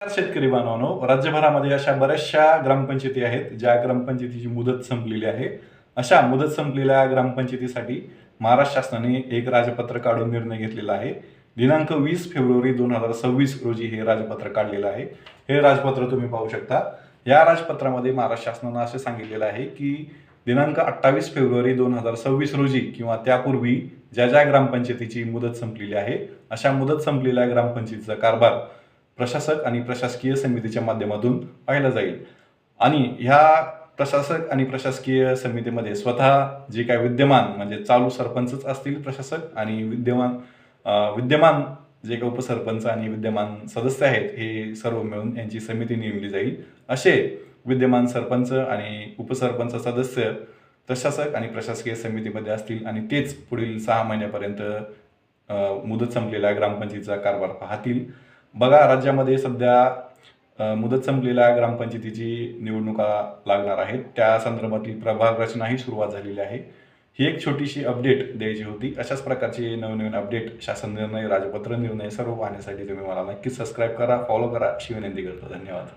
शेतकरी बांधवांनो, राज्यभरामध्ये अशा बऱ्याचशा ग्रामपंचायती आहेत, ज्या ग्रामपंचायतीची मुदत संपलेली आहे. अशा मुदत संपलेल्या ग्रामपंचायतीसाठी महाराष्ट्र शासनाने एक राजपत्र काढून निर्णय घेतलेला आहे. दिनांक 20 फेब्रुवारी 2026 रोजी हे राजपत्र काढलेलं आहे. हे राजपत्र तुम्ही पाहू शकता. या राजपत्रामध्ये महाराष्ट्र शासनानं असे सांगितलेलं आहे की दिनांक 28 फेब्रुवारी 2026 रोजी किंवा त्यापूर्वी ज्या ज्या ग्रामपंचायतीची मुदत संपलेली आहे, अशा मुदत संपलेल्या ग्रामपंचायतीचा कारभार प्रशासक आणि प्रशासकीय समितीच्या माध्यमातून पाहिला जाईल. आणि ह्या प्रशासक आणि प्रशासकीय समितीमध्ये स्वतः जे काही विद्यमान म्हणजे चालू सरपंचच असतील प्रशासक आणि विद्यमान जे काही उपसरपंच आणि विद्यमान सदस्य आहेत, हे सर्व मिळून यांची समिती नेमली जाईल. असे विद्यमान सरपंच आणि उपसरपंच सदस्य प्रशासक आणि प्रशासकीय समितीमध्ये असतील आणि तेच पुढील 6 महिन्यापर्यंत मुदत संपलेल्या ग्रामपंचायतीचा कारभार पाहतील. बघा, राज्यामध्ये सध्या मुदत संपलेल्या ग्रामपंचायतीची निवडणुका लागणार आहेत. त्या संदर्भातील प्रभाग रचनाही सुरुवात झालेली आहे. ही एक छोटीशी अपडेट द्यायची होती. अशाच प्रकारचे नवनवीन अपडेट, शासन निर्णय, राजपत्र निर्णय सर्व पाहण्यासाठी तुम्ही मला नक्कीच सबस्क्राईब करा, फॉलो करा अशी विनंती करतो. धन्यवाद.